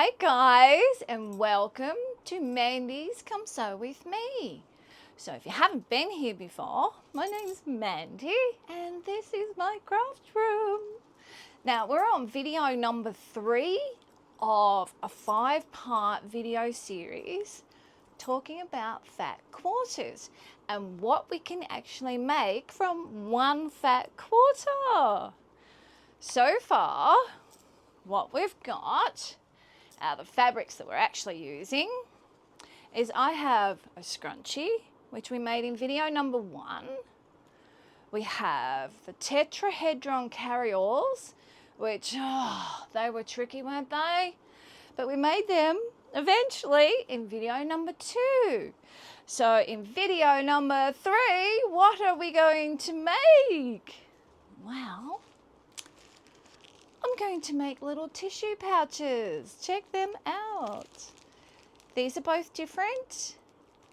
Hi guys, and welcome to Mandy's Come Sew With Me. So if you haven't been here before, my name's Mandy and this is my craft room. Now we're on video number 3 of a 5-part video series talking about fat quarters and what we can actually make from one fat quarter. So far, what we've got the fabrics that we're actually using is I have a scrunchie, which we made in video number 1. We have the tetrahedron carryalls, which they were tricky, weren't they? But we made them eventually in video number 2. So in video number 3, what are we going to make? Well, I'm going to make little tissue pouches. Check them out. These are both different.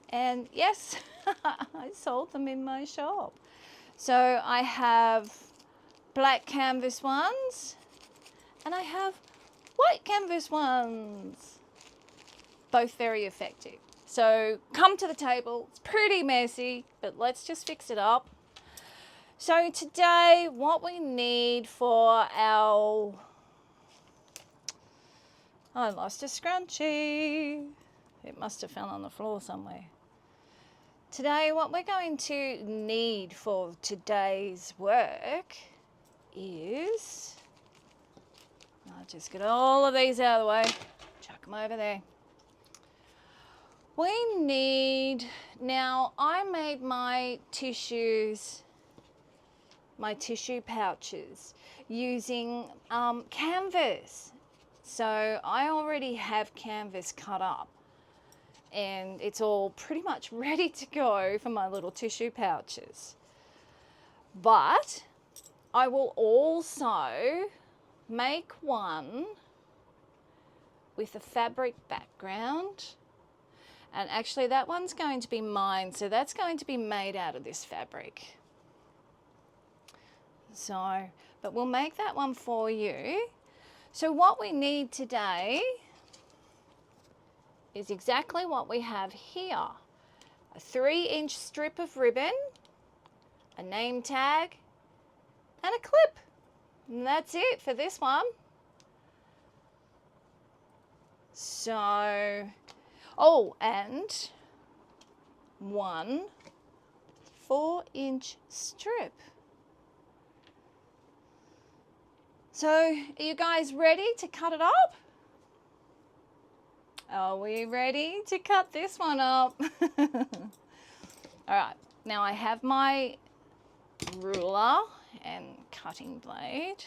And yes, I sold them in my shop. So I have black canvas ones and I have white canvas ones. Both very effective. So come to the table. It's pretty messy, but let's just fix it up. So today, what we need for our, I lost a scrunchie. It must have fell on the floor somewhere. Today, what we're going to need for today's work is, I'll just get all of these out of the way, chuck them over there. We need, now I made my tissue pouches using canvas. So I already have canvas cut up and it's all pretty much ready to go for my little tissue pouches. But I will also make one with a fabric background, and actually that one's going to be mine, so that's going to be made out of this fabric. So, but we'll make that one for you. So what we need today is exactly what we have here. A 3-inch strip of ribbon, a name tag, and a clip. And that's it for this one. So, oh, and one 4-inch strip. So, are you guys ready to cut it up? Are we ready to cut this one up? All right, now I have my ruler and cutting blade.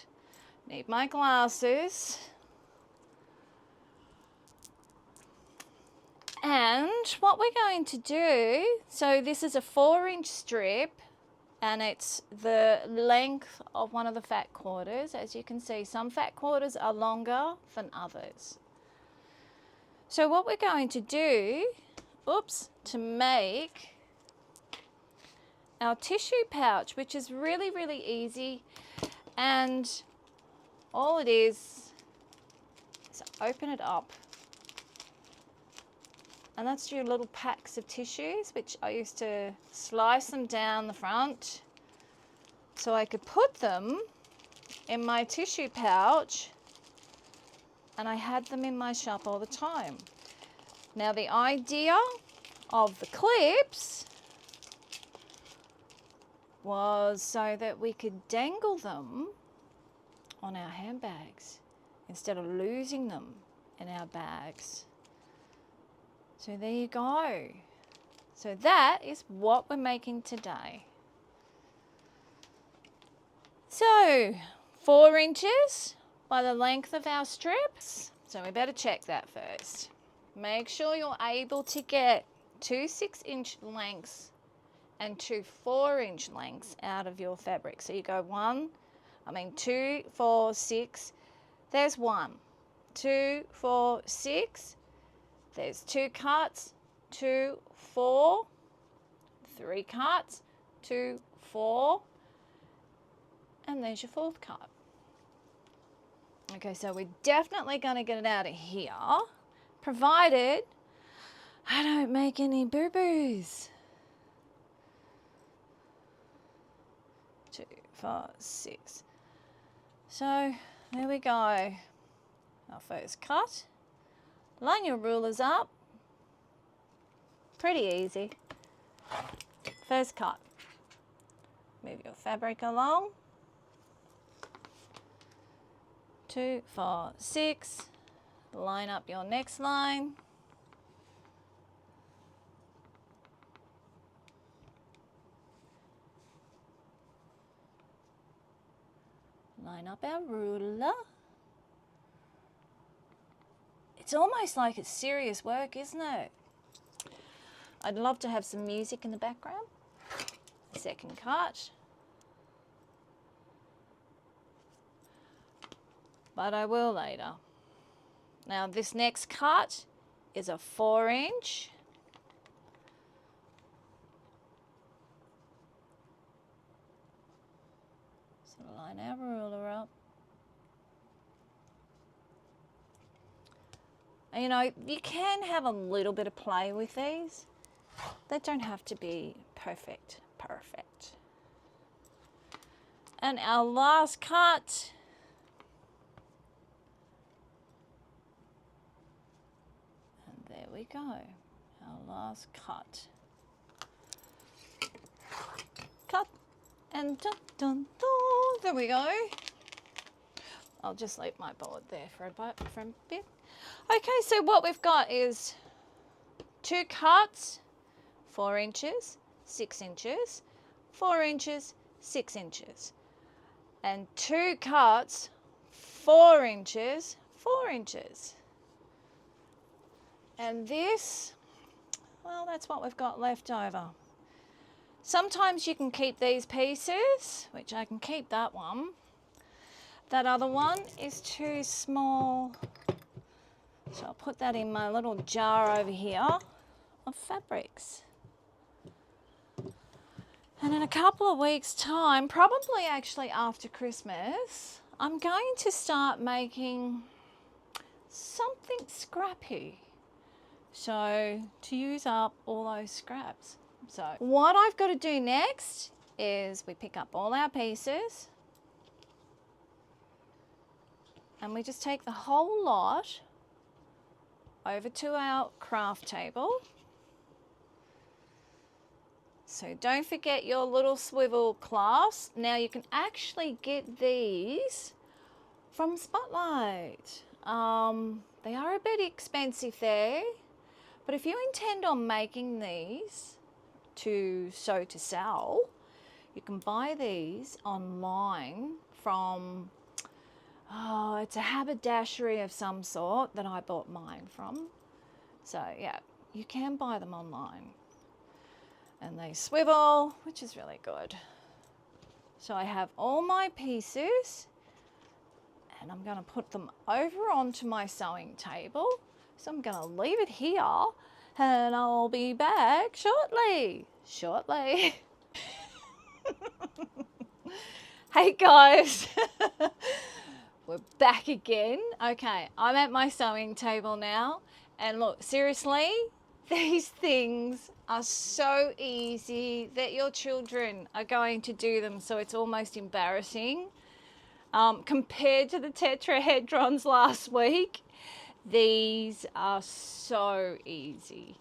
Need my glasses. And what we're going to do, so this is a 4-inch strip, and it's the length of one of the fat quarters. As you can see, some fat quarters are longer than others. So what we're going to do, to make our tissue pouch, which is really, really easy, and all it is open it up. And that's your little packs of tissues, which I used to slice them down the front so I could put them in my tissue pouch, and I had them in my shop all the time. Now the idea of the clips was so that we could dangle them on our handbags instead of losing them in our bags. So there you go. So that is what we're making today. So 4 inches by the length of our strips. So we better check that first. Make sure you're able to get 2 6-inch lengths and 2 4-inch lengths out of your fabric. So you go 2, 4, 6. There's 1, 2, 4, 6. There's 2 cuts, 2, 4, 3 cuts, 2, 4, and there's your 4th cut. Okay, so we're definitely going to get it out of here, provided I don't make any boo-boos. 2, 4, 6. So there we go. Our first cut. Line your rulers up. Pretty easy. First cut. Move your fabric along. 2, 4, 6. Line up your next line. Line up our ruler. It's almost like it's serious work, isn't it? I'd love to have some music in the background. Second cut. But I will later. Now this next cut is a 4-inch. So line our ruler up. And you know, you can have a little bit of play with these. They don't have to be perfect. And our last cut. And there we go. Our last cut. Cut. And dun, dun, dun. There we go. I'll just leave my board there for a bit. Okay, so what we've got is 2 cuts, 4 inches, 6 inches, 4 inches, 6 inches, and 2 cuts, 4 inches, 4 inches. And this, well, that's what we've got left over. Sometimes you can keep these pieces, which I can keep that one. That other one is too small. So I'll put that in my little jar over here of fabrics. And in a couple of weeks' time, probably actually after Christmas, I'm going to start making something scrappy. So to use up all those scraps. So what I've got to do next is we pick up all our pieces and we just take the whole lot over to our craft table. So don't forget your little swivel clasps. Now you can actually get these from Spotlight. They are a bit expensive there, but if you intend on making these to sew to sell, you can buy these online from, oh, it's a haberdashery of some sort that I bought mine from. So yeah, you can buy them online. And they swivel, which is really good. So I have all my pieces and I'm going to put them over onto my sewing table. So I'm going to leave it here and I'll be back shortly. Hey guys, we're back again. Okay, I'm at my sewing table now. And look, seriously, these things are so easy that your children are going to do them, so it's almost embarrassing. Compared to the tetrahedrons last week, these are so easy.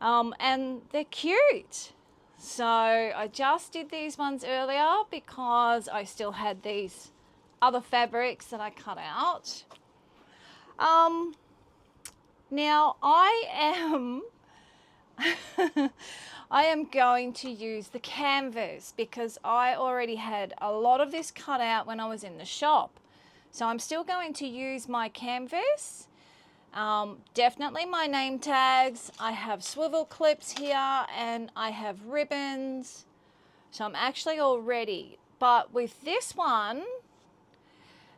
And they're cute. So I just did these ones earlier because I still had these other fabrics that I cut out. Now I am going to use the canvas because I already had a lot of this cut out when I was in the shop. So I'm still going to use my canvas. Definitely my name tags. I have swivel clips here and I have ribbons. So I'm actually all ready. But with this one,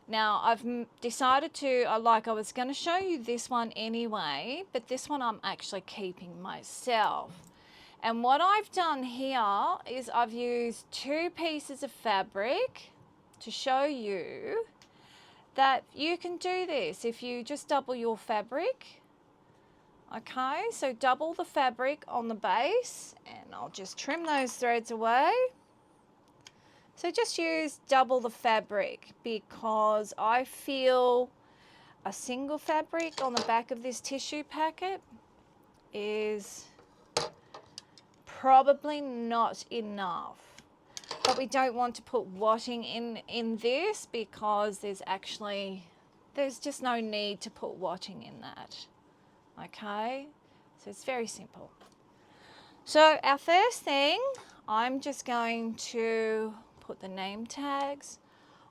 now I've decided to, I was going to show you this one anyway, but this one I'm actually keeping myself. And what I've done here is I've used 2 pieces of fabric to show you that you can do this if you just double your fabric. Okay, so double the fabric on the base, and I'll just trim those threads away. So just use double the fabric, because I feel a single fabric on the back of this tissue packet is probably not enough. But we don't want to put wadding in this, because there's just no need to put wadding in that. Okay, so it's very simple. So our first thing, I'm just going to put the name tags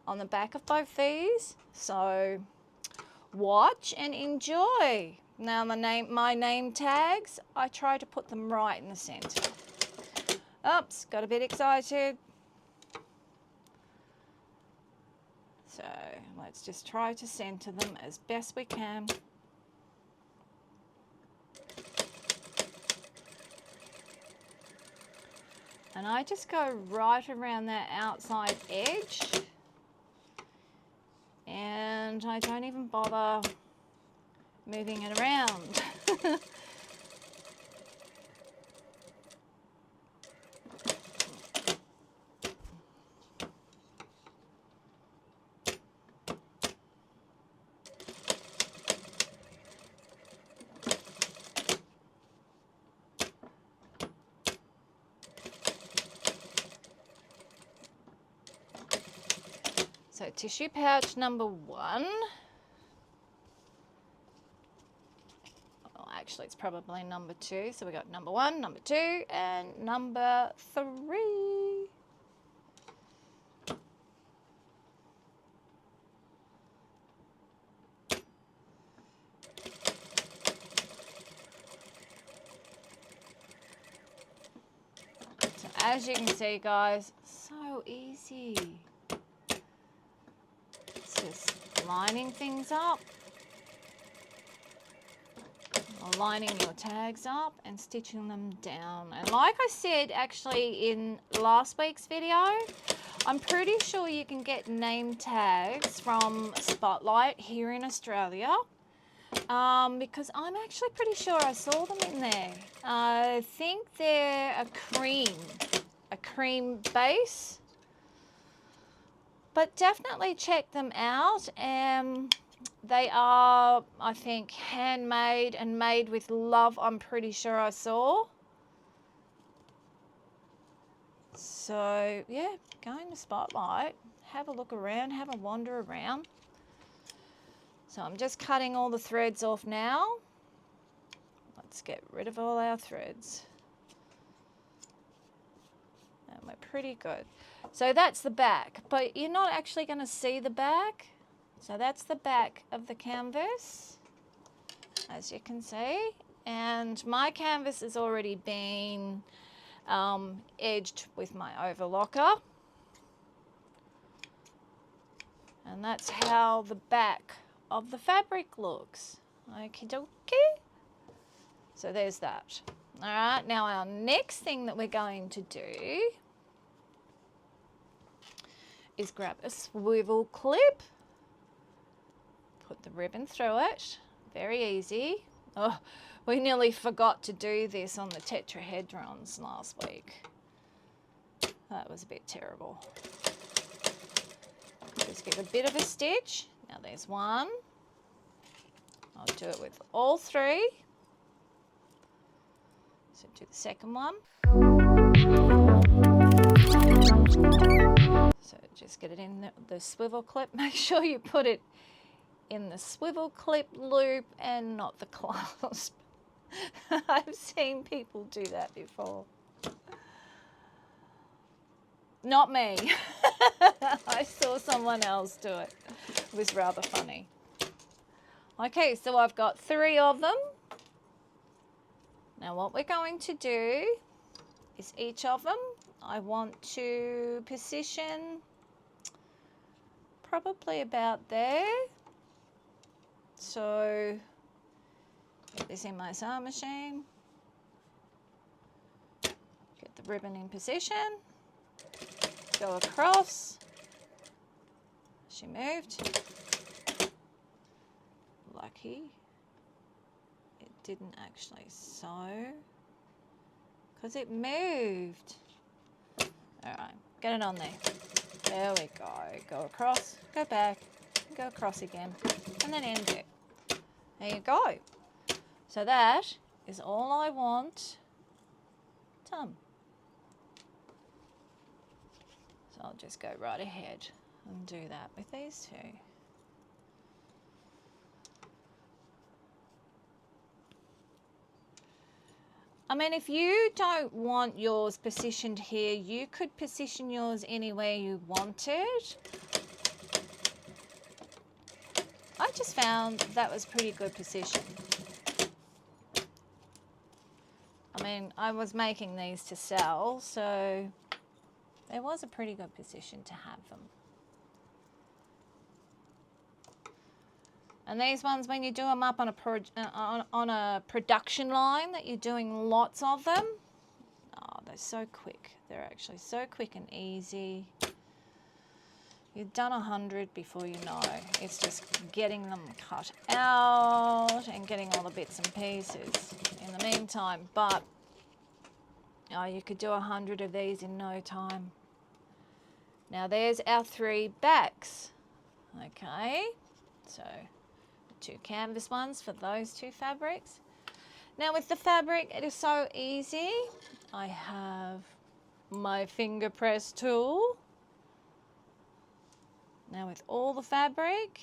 on the back of both these. So watch and enjoy. Now my name tags, I try to put them right in the center. Oops, got a bit excited. So let's just try to center them as best we can. And I just go right around that outside edge, and I don't even bother moving it around. So tissue pouch number 1. Well, actually it's probably number 2. So we got number 1, number 2, and number 3. So as you can see, guys, so easy. Just lining things up, or lining your tags up and stitching them down. And like I said actually in last week's video, I'm pretty sure you can get name tags from Spotlight here in Australia, because I'm actually pretty sure I saw them in there. I think they're a cream base. But definitely check them out. They are, I think, handmade and made with love, I'm pretty sure I saw. So, yeah, go into Spotlight, have a look around, have a wander around. So I'm just cutting all the threads off now. Let's get rid of all our threads. And we're pretty good. So that's the back, but you're not actually going to see the back. So that's the back of the canvas, as you can see. And my canvas has already been edged with my overlocker. And that's how the back of the fabric looks. Okie dokie. So there's that. All right, now our next thing that we're going to do is grab a swivel clip, put the ribbon through it, very easy. Oh, we nearly forgot to do this on the tetrahedrons last week. That was a bit terrible. Just give a bit of a stitch. Now there's one. I'll do it with all 3. So do the second one. So just get it in the swivel clip. Make sure you put it in the swivel clip loop and not the clasp. I've seen people do that before. Not me. I saw someone else do it. It was rather funny. Okay, so I've got 3 of them. Now what we're going to do is each of them, I want to position probably about there. So get this in my sewing machine, get the ribbon in position, go across, she moved, lucky it didn't actually sew because it moved. All right, get it on there. There we go. Go across, go back, go across again, and then end it. There you go. So that is all I want done. So I'll just go right ahead and do that with these two. I mean, if you don't want yours positioned here, you could position yours anywhere you wanted. I just found that was pretty good position. I mean, I was making these to sell, so it was a pretty good position to have them. And these ones, when you do them up on a production line that you're doing lots of them, oh, they're so quick. They're actually so quick and easy. You've done 100 before you know. It's just getting them cut out and getting all the bits and pieces in the meantime. But oh, you could do 100 of these in no time. Now there's our 3 backs. Okay, so 2 canvas ones for those 2 fabrics. Now with the fabric, it is so easy. I have my finger press tool. Now with all the fabric,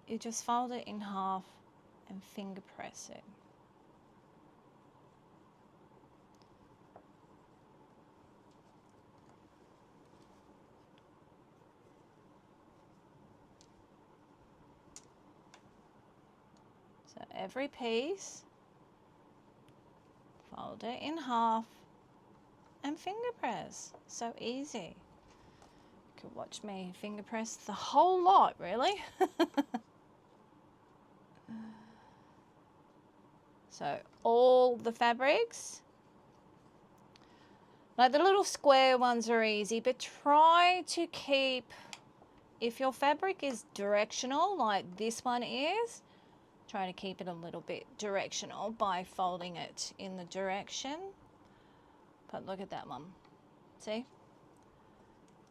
you just fold it in half and finger press it. So every piece, fold it in half and finger press. So easy. You could watch me finger press the whole lot, really. So all the fabrics, like the little square ones are easy, but try to keep, if your fabric is directional like this one is, try to keep it a little bit directional by folding it in the direction. But look at that one, see?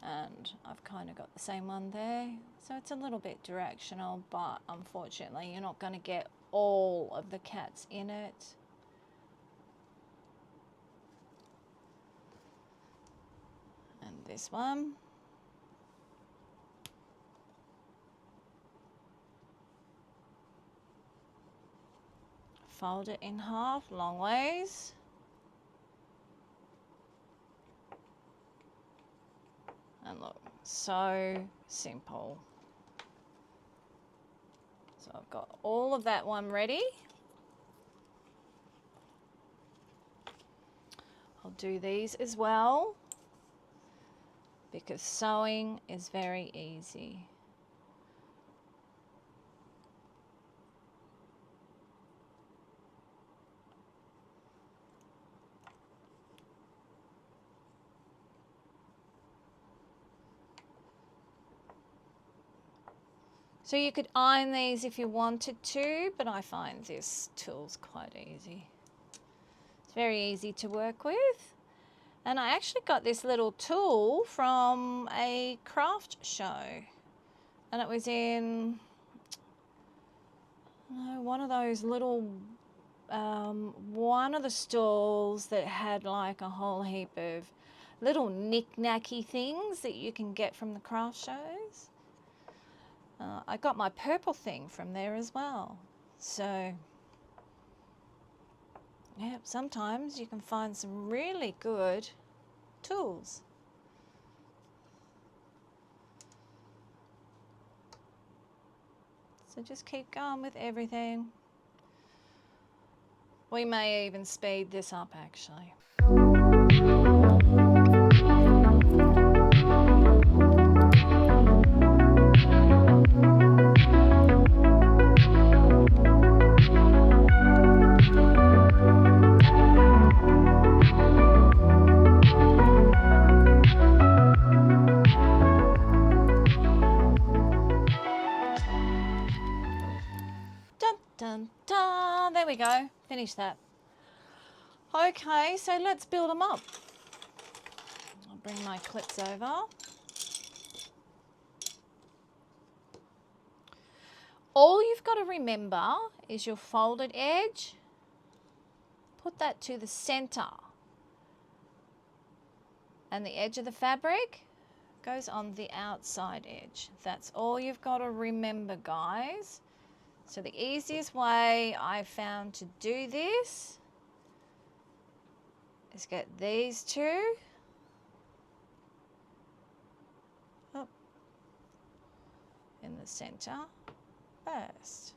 And I've kind of got the same one there. So it's a little bit directional, but unfortunately you're not going to get all of the cats in it. And this one. Fold it in half, long ways. And look, so simple. So I've got all of that one ready. I'll do these as well because sewing is very easy. So you could iron these if you wanted to, but I find this tool's quite easy. It's very easy to work with. And I actually got this little tool from a craft show. And it was in one of those little, one of the stalls that had like a whole heap of little knick-knacky things that you can get from the craft shows. I got my purple thing from there as well. So, yeah, sometimes you can find some really good tools. So just keep going with everything. We may even speed this up actually. you go. Finish that. Okay, so let's build them up. I'll bring my clips over. All you've got to remember is your folded edge. Put that to the center. And the edge of the fabric goes on the outside edge. That's all you've got to remember, guys. So the easiest way I found to do this is get these two up in the center first.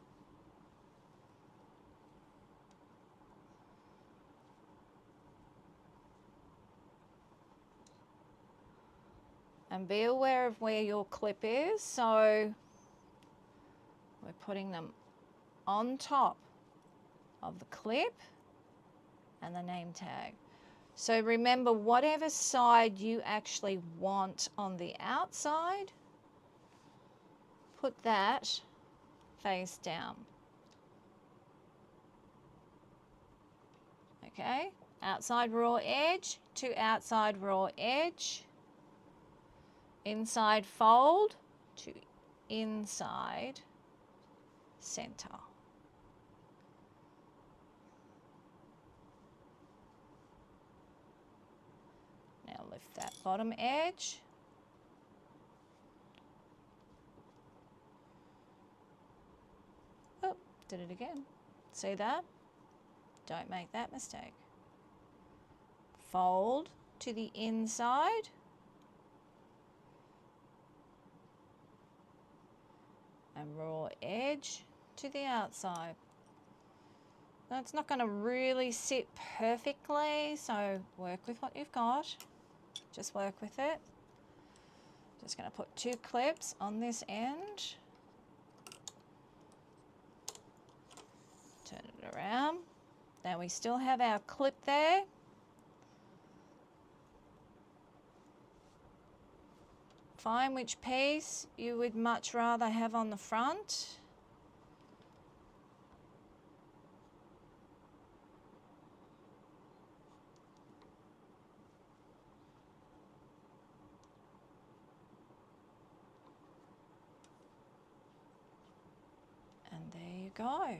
And be aware of where your clip is. So we're putting them on top of the clip and the name tag. So remember, whatever side you actually want on the outside, put that face down. Okay, outside raw edge to outside raw edge. Inside fold to inside center. Now lift that bottom edge. Oh, did it again. See that? Don't make that mistake. Fold to the inside. And raw edge to the outside. Now it's not going to really sit perfectly, so work with what you've got. Just work with it. Just going to put two clips on this end. Turn it around. Now we still have our clip there. Find which piece you would much rather have on the front. And there you go.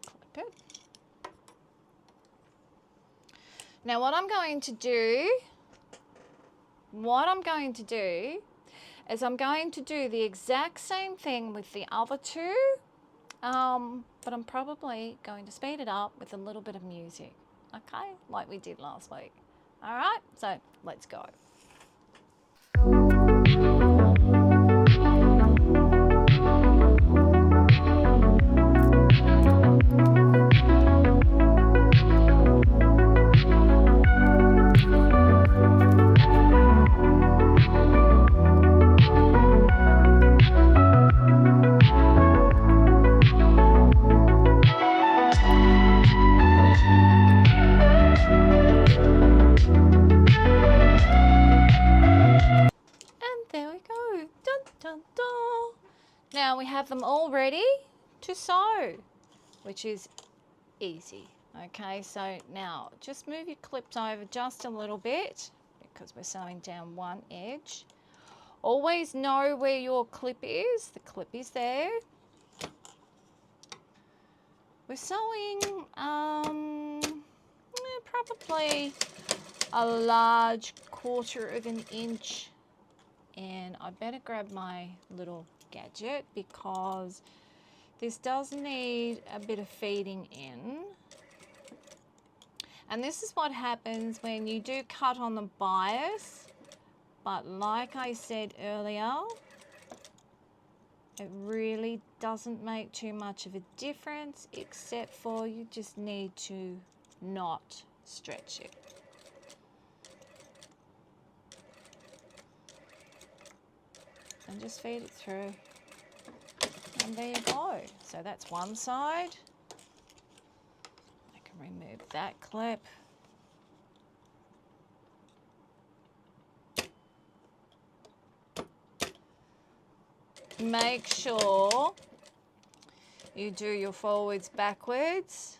Clip it. Now what I'm going to do is I'm going to do the exact same thing with the other two, but I'm probably going to speed it up with a little bit of music, okay, like we did last week. All right, so let's go. Now we have them all ready to sew, which is easy. Okay, so now just move your clips over just a little bit because we're sewing down one edge. Always know where your clip is. The clip is there. We're sewing probably a large 1/4 of an inch, and I better grab my little gadget because this does need a bit of feeding in. And this is what happens when you do cut on the bias, but like I said earlier, it really doesn't make too much of a difference, except for you just need to not stretch it. And just feed it through. And there you go. So that's one side. I can remove that clip. make sure you do your forwards, backwards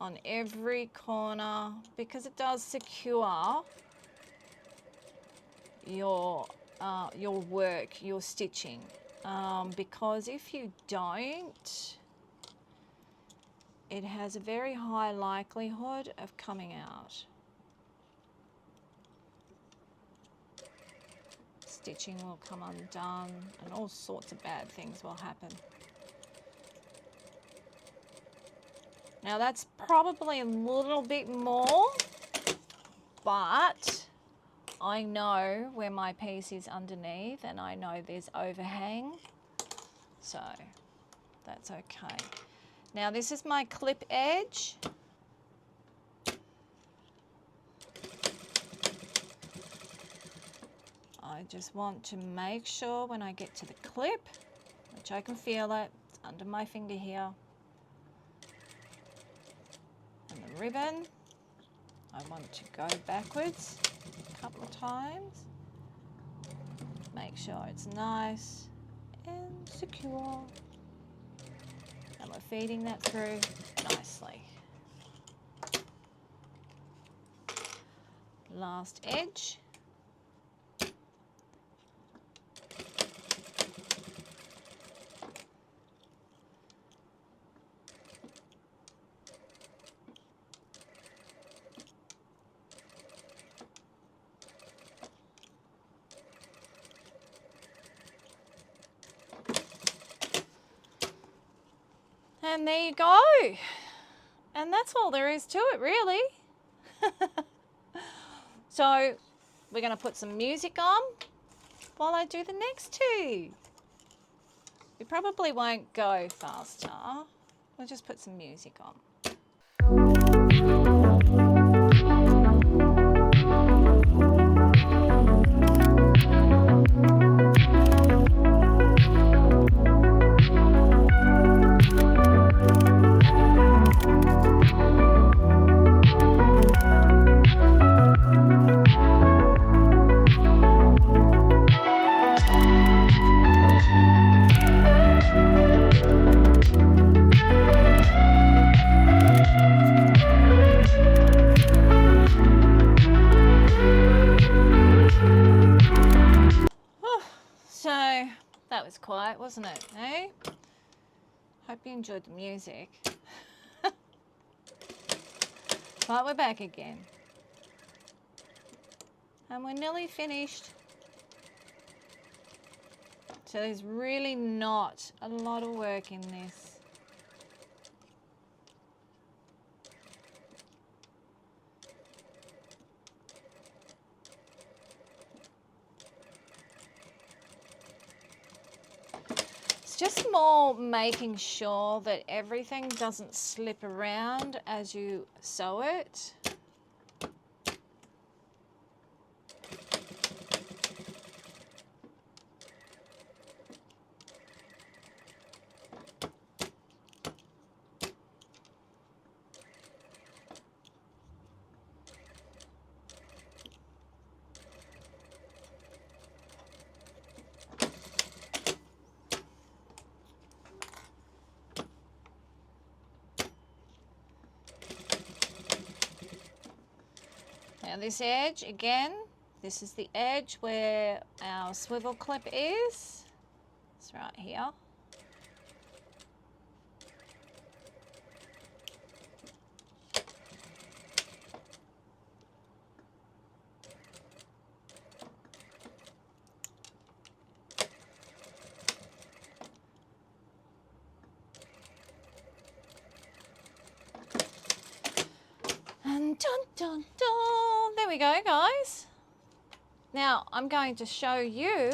on every corner, because it does secure your work, your stitching. Because if you don't, it has a very high likelihood of coming out. Stitching will come undone and all sorts of bad things will happen. Now that's probably a little bit more, but I know where my piece is underneath and I know there's overhang, so that's okay. Now this is my clip edge. I just want to make sure when I get to the clip, which I can feel it, it's under my finger here, and the ribbon, I want to go backwards a couple of times, make sure it's nice and secure, and we're feeding that through nicely. Last edge. And there you go. And that's all there is to it, really. So we're going to put some music on while I do the next two. It probably won't go faster. We'll just put some music on. So that was quiet, wasn't it? Eh? Hope you enjoyed the music. But we're back again. And we're nearly finished. So there's really not a lot of work in this. Just more making sure that everything doesn't slip around as you sew it. Now this edge, again, this is the edge where our swivel clip is. It's right here. And dun dun dun, there we go, guys. Now I'm going to show you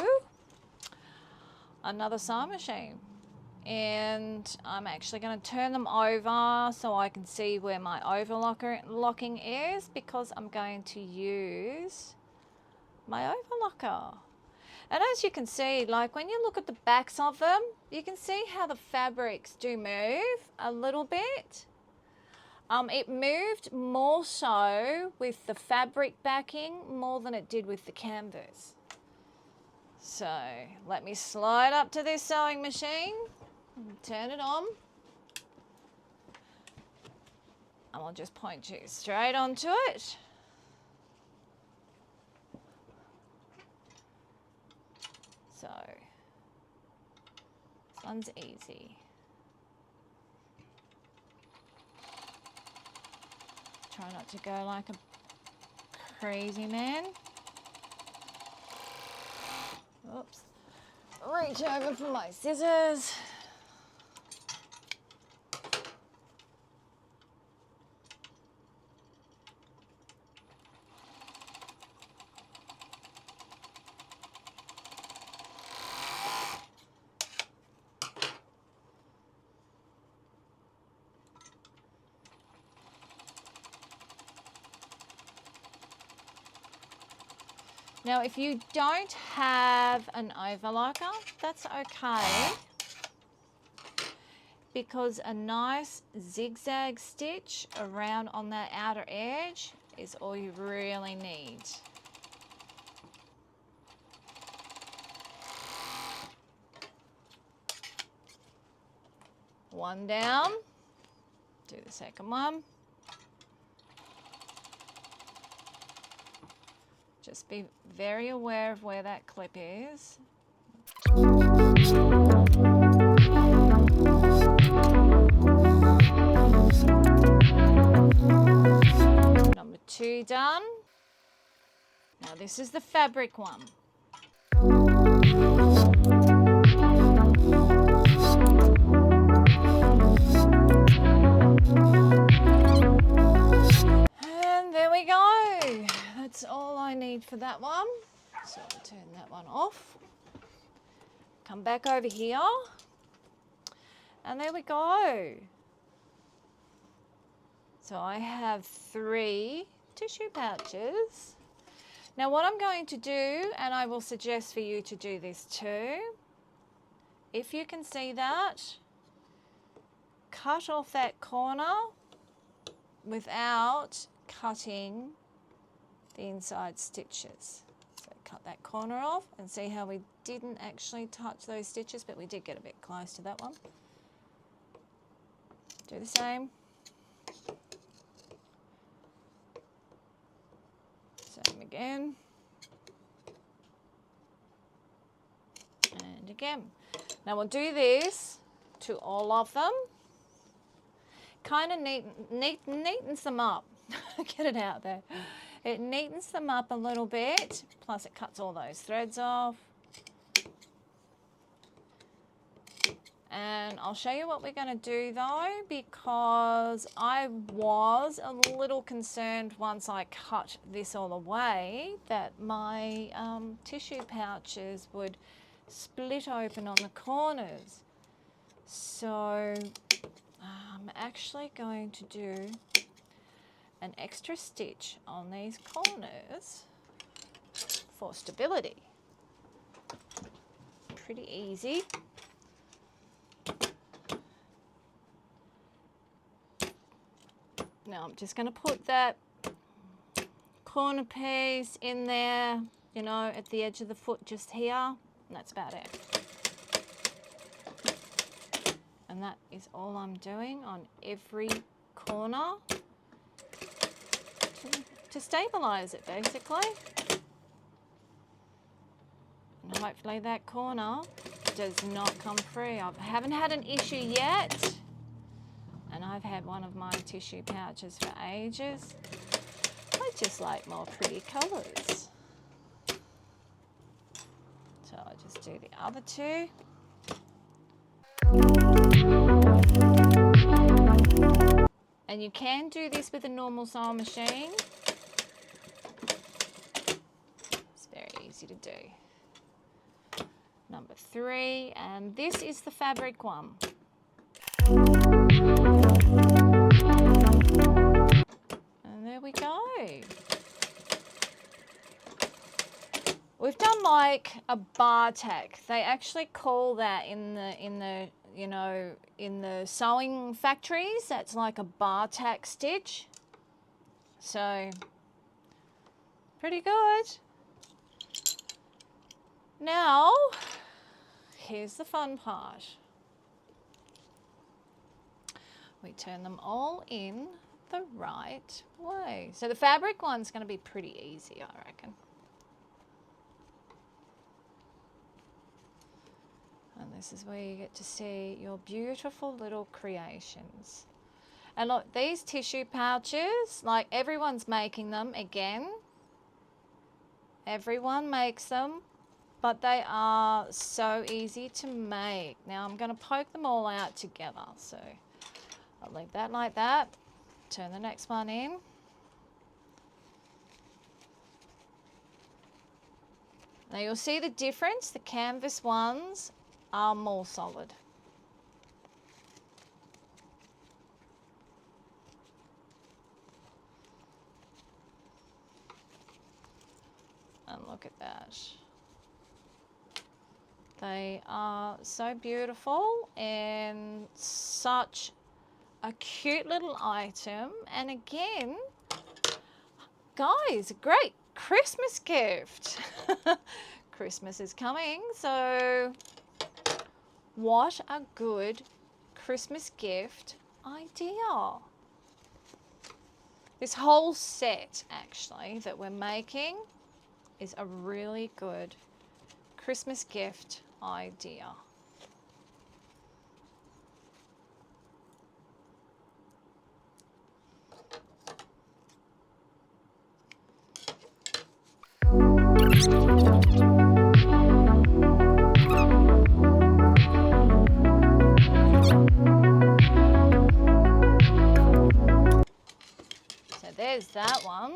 another sewing machine, and I'm actually going to turn them over so I can see where my overlocking is, because I'm going to use my overlocker. And as you can see, like when you look at the backs of them, you can see how the fabrics do move a little bit. It moved more so with the fabric backing more than it did with the canvas. So let me slide up to this sewing machine, turn it on, and I'll just point you straight onto it. So this one's easy. Try not to go like a crazy man. Oops. Reach over for my scissors. Now, if you don't have an overlocker, that's okay, because a nice zigzag stitch around on that outer edge is all you really need. One down, do the second one. Just be very aware of where that clip is. Number 2 done. Now this is the fabric one. And there we go. That's all I need for that one. So I'll turn that one off. Come back over here. And there we go. So I have 3 tissue pouches. Now what I'm going to do, and I will suggest for you to do this too, if you can see that, cut off that corner without cutting the inside stitches. So cut that corner off and see how we didn't actually touch those stitches, but we did get a bit close to that one. Do the same. Same again. And again. Now we'll do this to all of them. Kind of neatens them up. Get it out there. It neatens them up a little bit, plus it cuts all those threads off. And I'll show you what we're going to do though, because I was a little concerned once I cut this all away that my tissue pouches would split open on the corners. So I'm actually going to do an extra stitch on these corners for stability. Pretty easy. Now I'm just going to put that corner piece in there, you know, at the edge of the foot just here, and that's about it. And that is all I'm doing on every corner to stabilize it basically. And hopefully that corner does not come free. I haven't had an issue yet, and I've had one of my tissue pouches for ages. I just like more pretty colours. So I'll just do the other 2. And you can do this with a normal sewing machine. It's very easy to do. Number 3, and this is the fabric one. And there we go. We've done like a bar tack. They actually call that in the you know, in the sewing factories, that's like a bar tack stitch. So pretty good. Now, here's the fun part. We turn them all in the right way. So the fabric one's going to be pretty easy, I reckon. And this is where you get to see your beautiful little creations. And look, these tissue pouches, like everyone's making them again. Everyone makes them, but they are so easy to make. Now I'm going to poke them all out together. So I'll leave that like that. Turn the next one in. Now you'll see the difference. The canvas ones are more solid. And look at that. They are so beautiful and such a cute little item. And again, guys, a great Christmas gift. Christmas is coming, so what a good Christmas gift idea. This whole set, actually, that we're making is a really good Christmas gift idea. So there's that one.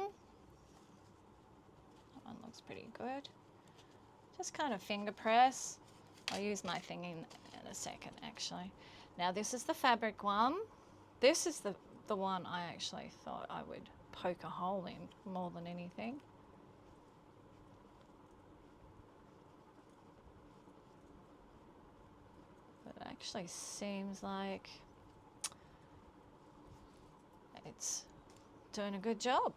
That one looks pretty good. Just kind of finger press. I'll use my thing in a second, actually. Now this is the fabric one. This is the one I actually thought I would poke a hole in more than anything. But it actually seems like it's doing a good job.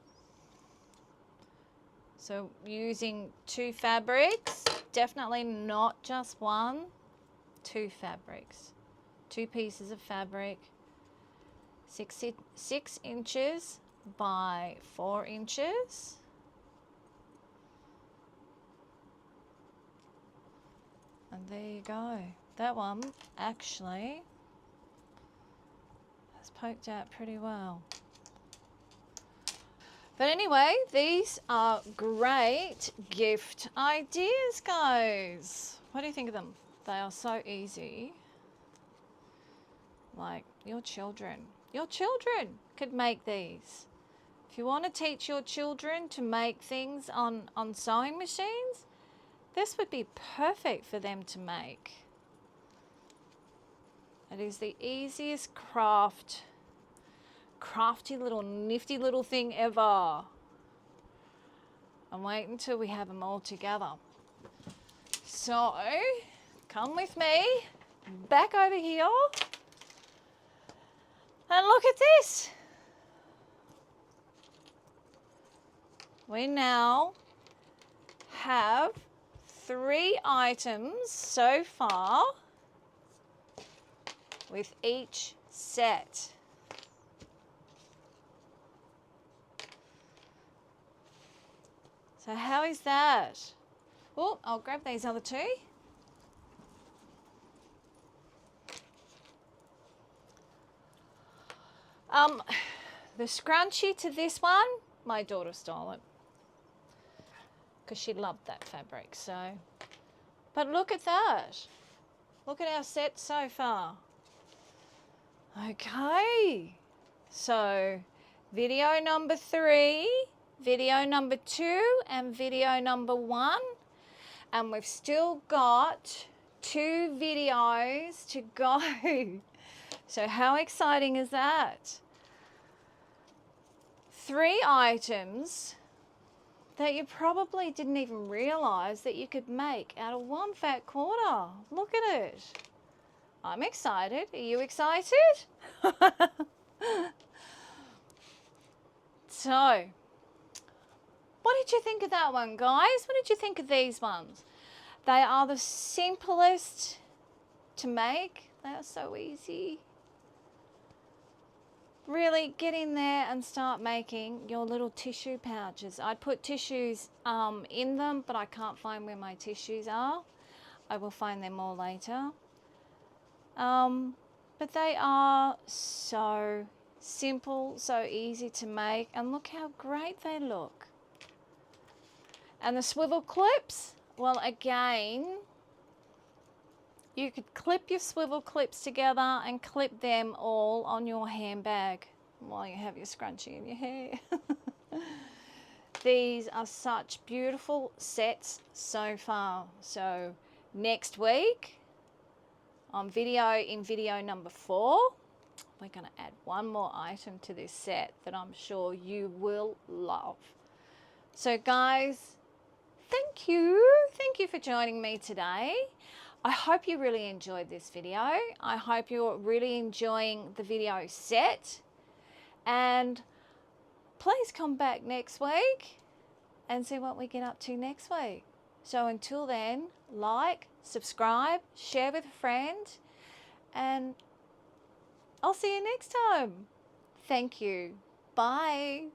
So using 2 fabrics, definitely not just one, 2 fabrics. 2 pieces of fabric, 6 inches by 4 inches. And there you go. That one actually has poked out pretty well. But anyway, these are great gift ideas, guys. What do you think of them? They are so easy. Like your children could make these. If you want to teach your children to make things on sewing machines, this would be perfect for them to make. It is the easiest crafty little nifty little thing ever. And wait until we have them all together. So come with me back over here and look at this. We now have 3 items so far with each set. So how is that? Oh, I'll grab these other 2. The scrunchie to this one, my daughter stole it because she loved that fabric. So, but look at that. Look at our set so far. Okay. So, video number 3, video number 2, and video number 1. And we've still got 2 videos to go. So how exciting is that? 3 items that you probably didn't even realize that you could make out of 1 fat quarter. Look at it. I'm excited. Are you excited? So, what did you think of that one, guys? What did you think of these ones? They are the simplest to make. They are so easy. Really get in there and start making your little tissue pouches. I'd put tissues in them, but I can't find where my tissues are. I will find them all later. But they are so simple, so easy to make, and look how great they look. And the swivel clips, well, again, you could clip your swivel clips together and clip them all on your handbag while you have your scrunchie in your hair. These are such beautiful sets so far. So next week on video number 4, we're going to add one more item to this set that I'm sure you will love. So guys, thank you for joining me today. I hope you really enjoyed this video. I hope you're really enjoying the video set, and please come back next week and see what we get up to next week. So until then, like, subscribe, share with a friend, and I'll see you next time. Thank you. Bye.